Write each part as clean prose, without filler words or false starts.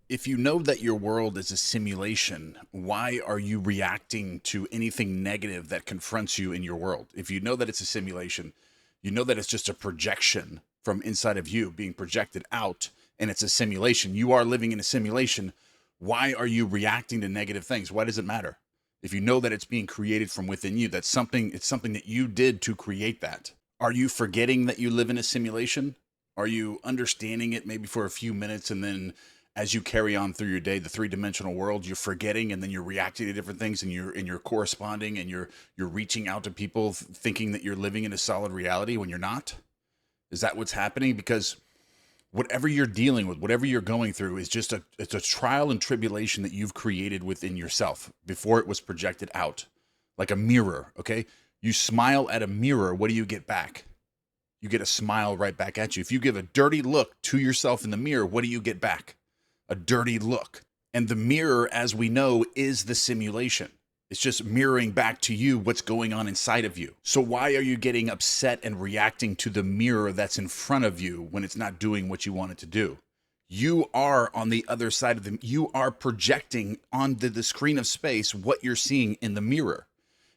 If you know that your world is a simulation, why are you reacting to anything negative that confronts you in your world? If you know that it's a simulation, you know that it's just a projection from inside of you being projected out, and it's a simulation. You are living in a simulation. Why are you reacting to negative things? Why does it matter? If you know that it's being created from within you, it's something that you did to create that. Are you forgetting that you live in a simulation? Are you understanding it maybe for a few minutes, and then as you carry on through your day, the three-dimensional world, you're forgetting, and then you're reacting to different things, and you're corresponding, and you're reaching out to people thinking that you're living in a solid reality when you're not? Is that what's happening? Because whatever you're dealing with, whatever you're going through, is just it's a trial and tribulation that you've created within yourself before it was projected out, like a mirror. Okay, you smile at a mirror, what do you get back? You get a smile right back at you. If you give a dirty look to yourself in the mirror, what do you get back? A dirty look. And the mirror, as we know, is the simulation. It's just mirroring back to you what's going on inside of you. So why are you getting upset and reacting to the mirror that's in front of you when it's not doing what you want it to do? You are on the other side of you are projecting onto the screen of space what you're seeing in the mirror.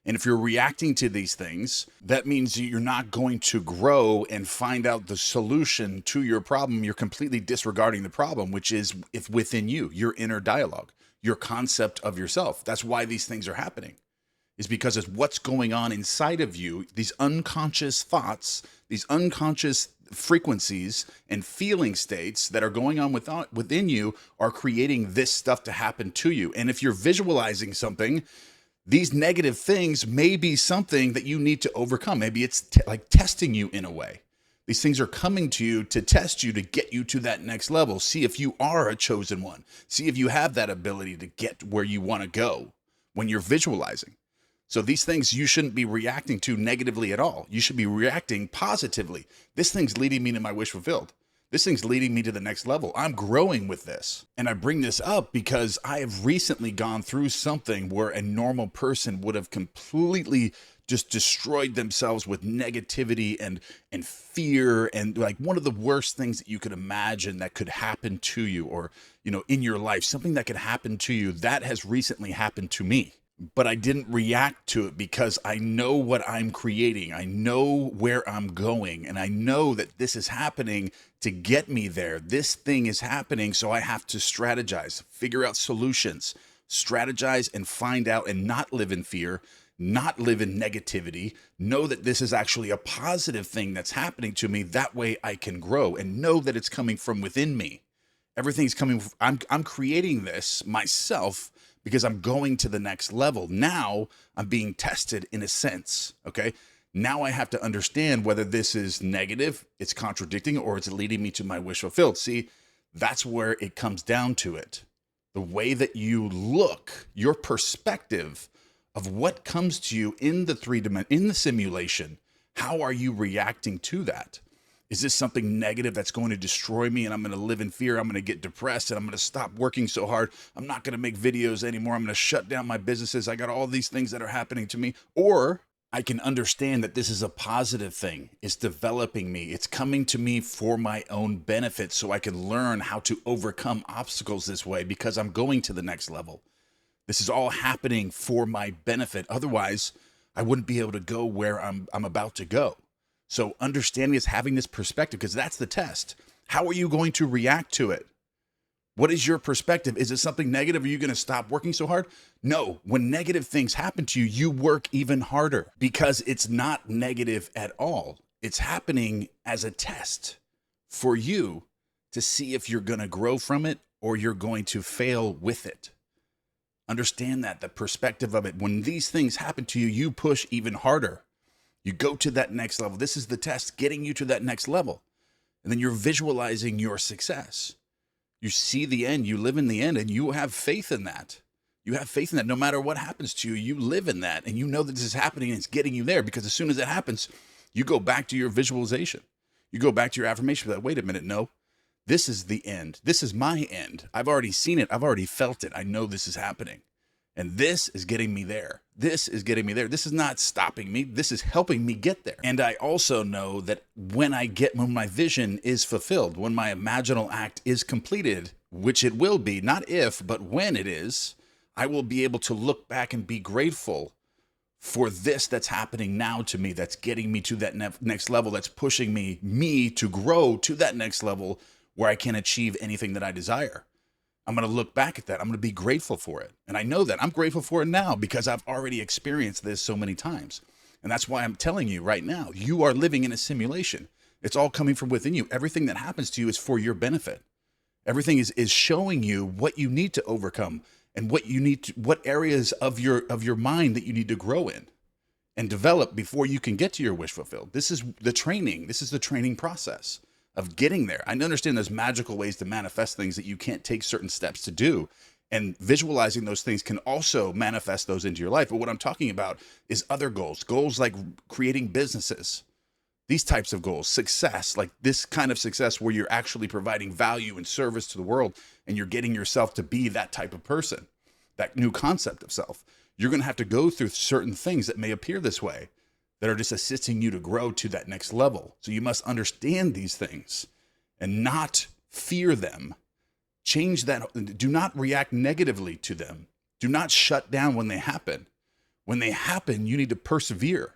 And if you're reacting to these things, that means you're not going to grow and find out the solution to your problem. You're completely disregarding the problem, which is if within you, your inner dialogue, your concept of yourself. That's why these things are happening, is because it's what's going on inside of you. These unconscious thoughts, these unconscious frequencies and feeling states that are going on within you are creating this stuff to happen to you. And if you're visualizing something, these negative things may be something that you need to overcome. Maybe it's like testing you in a way. These things are coming to you to test you, to get you to that next level. See if you are a chosen one. See if you have that ability to get where you want to go when you're visualizing. So these things you shouldn't be reacting to negatively at all. You should be reacting positively. This thing's leading me to my wish fulfilled. This thing's leading me to the next level. I'm growing with this. And I bring this up because I have recently gone through something where a normal person would have completely just destroyed themselves with negativity and fear, and like one of the worst things that you could imagine that could happen to you, or in your life, something that could happen to you that has recently happened to me. But I didn't react to it because I know what I'm creating. I know where I'm going, and I know that this is happening to get me there. This thing is happening, so I have to strategize, figure out solutions, strategize and find out, and not live in fear, not live in negativity. Know that this is actually a positive thing that's happening to me. That way I can grow and know that it's coming from within me. Everything's coming. I'm creating this myself because I'm going to the next level. Now I'm being tested in a sense, okay? Now I have to understand whether this is negative, it's contradicting, or it's leading me to my wish fulfilled. See, that's where it comes down to it. The way that you look, your perspective of what comes to you in the simulation, how are you reacting to that? Is this something negative that's going to destroy me, and I'm going to live in fear? I'm going to get depressed, and I'm going to stop working so hard. I'm not going to make videos anymore. I'm going to shut down my businesses. I got all these things that are happening to me. Or I can understand that this is a positive thing. It's developing me. It's coming to me for my own benefit, so I can learn how to overcome obstacles this way because I'm going to the next level. This is all happening for my benefit. Otherwise, I wouldn't be able to go where I'm about to go. So understanding is having this perspective, because that's the test. How are you going to react to it? What is your perspective? Is it something negative? Are you going to stop working so hard? No. When negative things happen to you, you work even harder because it's not negative at all. It's happening as a test for you to see if you're going to grow from it or you're going to fail with it. Understand that, the perspective of it. When these things happen to you, you push even harder. You go to that next level. This is the test, getting you to that next level. And then you're visualizing your success. You see the end, you live in the end, and you have faith in that. You have faith in that no matter what happens to you, you live in that, and you know that this is happening and it's getting you there, because as soon as it happens, you go back to your visualization. You go back to your affirmation that, wait a minute, no, this is the end. This is my end. I've already seen it. I've already felt it. I know this is happening. And this is getting me there. This is getting me there. This is not stopping me. This is helping me get there. And I also know that when my vision is fulfilled, when my imaginal act is completed, which it will be, not if, but when it is, I will be able to look back and be grateful for this that's happening now to me, that's getting me to that next level, that's pushing me to grow to that next level where I can achieve anything that I desire. I'm going to look back at that. I'm going to be grateful for it. And I know that I'm grateful for it now because I've already experienced this so many times. And that's why I'm telling you right now, you are living in a simulation. It's all coming from within you. Everything that happens to you is for your benefit. Everything is showing you what you need to overcome and what areas of your mind that you need to grow in and develop before you can get to your wish fulfilled. This is the training. This is the training process of getting there. I understand there's magical ways to manifest things that you can't take certain steps to do. And visualizing those things can also manifest those into your life. But what I'm talking about is other goals like creating businesses, these types of goals, success, like this kind of success where you're actually providing value and service to the world and you're getting yourself to be that type of person, that new concept of self. You're going to have to go through certain things that may appear this way that are just assisting you to grow to that next level. So you must understand these things and not fear them. Change that. Do not react negatively to them. Do not shut down when they happen. When they happen, you need to persevere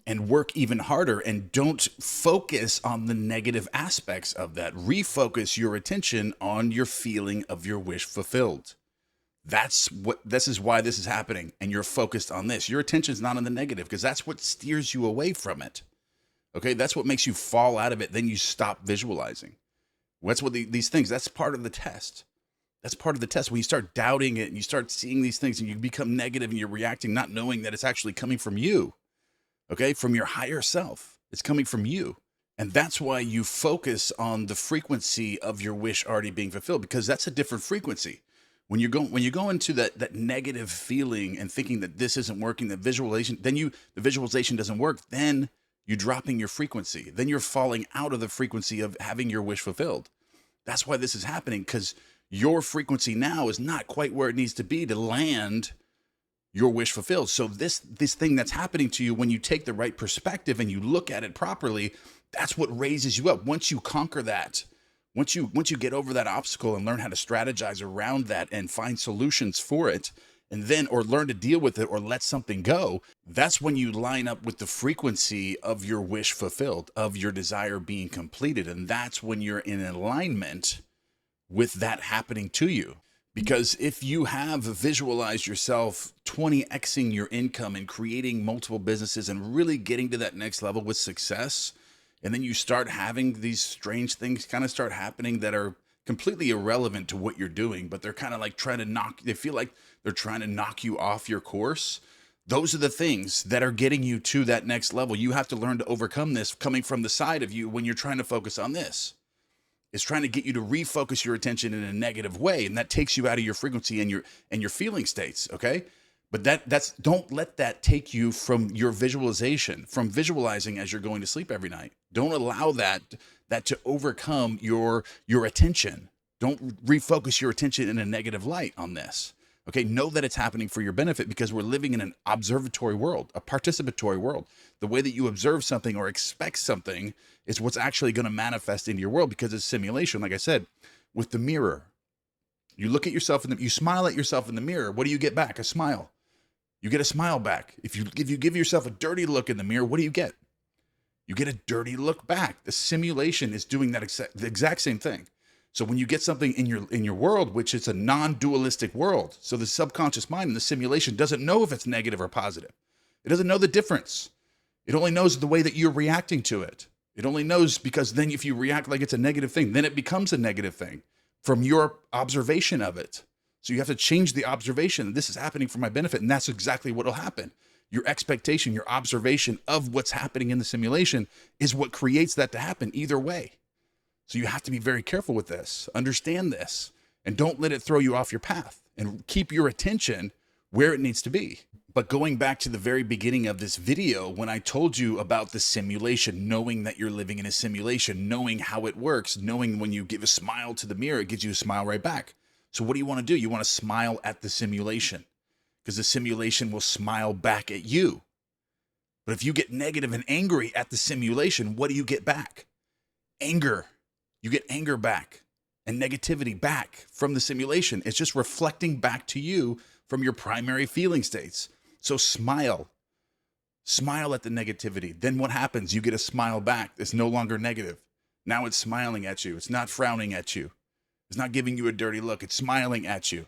and work even harder, and don't focus on the negative aspects of that. Refocus your attention on your feeling of your wish fulfilled. This is why this is happening. And you're focused on this. Your attention's not on the negative because that's what steers you away from it. Okay. That's what makes you fall out of it. Then you stop visualizing. That's what these things, that's part of the test. That's part of the test. When you start doubting it and you start seeing these things and you become negative and you're reacting, not knowing that it's actually coming from you. Okay. From your higher self. It's coming from you. And that's why you focus on the frequency of your wish already being fulfilled, because that's a different frequency. When you go into that negative feeling and thinking that this isn't working, the visualization doesn't work, then you're dropping your frequency. Then you're falling out of the frequency of having your wish fulfilled. That's why this is happening, because your frequency now is not quite where it needs to be to land your wish fulfilled. So this thing that's happening to you, when you take the right perspective and you look at it properly, that's what raises you up. Once you conquer that, once you get over that obstacle and learn how to strategize around that and find solutions for it, and then, or learn to deal with it or let something go, that's when you line up with the frequency of your wish fulfilled, of your desire being completed. And that's when you're in alignment with that happening to you. Because if you have visualized yourself 20xing your income and creating multiple businesses and really getting to that next level with success, and then you start having these strange things kind of start happening that are completely irrelevant to what you're doing, but they're kind of like they feel like they're trying to knock you off your course. Those are the things that are getting you to that next level. You have to learn to overcome this coming from the side of you when you're trying to focus on this. It's trying to get you to refocus your attention in a negative way, and that takes you out of your frequency and your feeling states, okay? But don't let that take you from your visualization, from visualizing as you're going to sleep every night. Don't allow that to overcome your attention. Don't refocus your attention in a negative light on this. Okay, know that it's happening for your benefit, because we're living in an observatory world, a participatory world. The way that you observe something or expect something is what's actually going to manifest into your world, because it's simulation. Like I said, with the mirror, you look at yourself you smile at yourself in the mirror. What do you get back? A smile. You get a smile back. If you give yourself a dirty look in the mirror, what do you get? You get a dirty look back. The simulation is doing that the exact same thing. So when you get something in your world, which is a non-dualistic world, so the subconscious mind in the simulation doesn't know if it's negative or positive. It doesn't know the difference. It only knows the way that you're reacting to it. It only knows, because then if you react like it's a negative thing, then it becomes a negative thing from your observation of it. So you have to change the observation. This is happening for my benefit. And that's exactly what will happen. Your expectation, your observation of what's happening in the simulation is what creates that to happen either way. So you have to be very careful with this, understand this, and don't let it throw you off your path, and keep your attention where it needs to be. But going back to the very beginning of this video, when I told you about the simulation, knowing that you're living in a simulation, knowing how it works, knowing when you give a smile to the mirror, it gives you a smile right back. So what do you want to do? You want to smile at the simulation, because the simulation will smile back at you. But if you get negative and angry at the simulation, what do you get back? Anger. You get anger back. and negativity back from the simulation. It's just reflecting back to you from your primary feeling states. So smile. Smile at the negativity. Then what happens? You get a smile back. It's no longer negative. Now it's smiling at you. It's not frowning at you. It's not giving you a dirty look. It's smiling at you.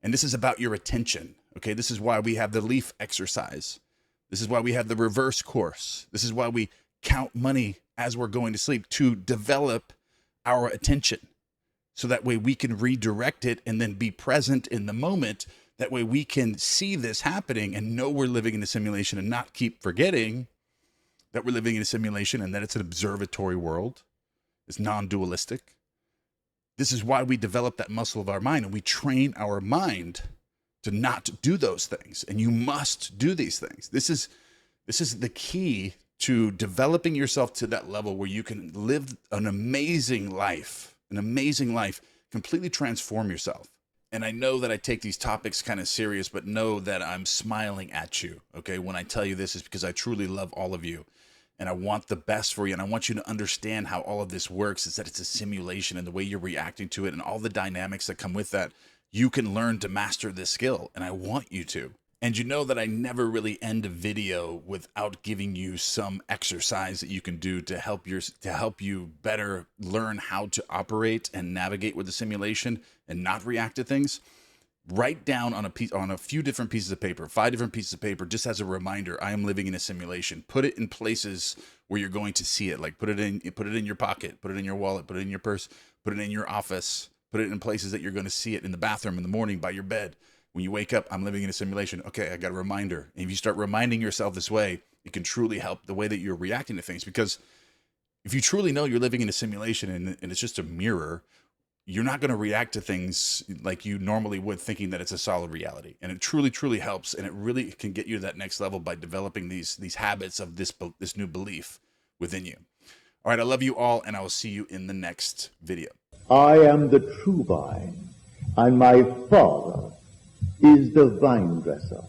And this is about your attention. Okay, this is why we have the leaf exercise. This is why we have the reverse course. This is why we count money as we're going to sleep, to develop our attention. So that way we can redirect it and then be present in the moment. That way we can see this happening and know we're living in a simulation and not keep forgetting that we're living in a simulation and that it's an observatory world. It's non-dualistic. This is why we develop that muscle of our mind, and we train our mind to not do those things. And you must do these things. This is the key to developing yourself to that level where you can live an amazing life, completely transform yourself. And I know that I take these topics kind of serious, but know that I'm smiling at you, okay? When I tell you this, is because I truly love all of you. And I want the best for you. And I want you to understand how all of this works, is that it's a simulation, and the way you're reacting to it and all the dynamics that come with that. You can learn to master this skill, and I want you to. And you know that I never really end a video without giving you some exercise that you can do to help you better learn how to operate and navigate with the simulation and not react to things. Write down on a few different pieces of paper, 5 different pieces of paper, just as a reminder, I am living in a simulation. Put it in places where you're going to see it. Like put it in your pocket, put it in your wallet, put it in your purse, put it in your office, put it in places that you're going to see it, in the bathroom, in the morning, by your bed. When you wake up, I'm living in a simulation. Okay, I got a reminder. And if you start reminding yourself this way, it can truly help the way that you're reacting to things. Because if you truly know you're living in a simulation and it's just a mirror, you're not going to react to things like you normally would, thinking that it's a solid reality. And it truly, truly helps. And it really can get you to that next level by developing these habits of this new belief within you. All right, I love you all, and I will see you in the next video. I am the true vine, and my Father is the vine dresser.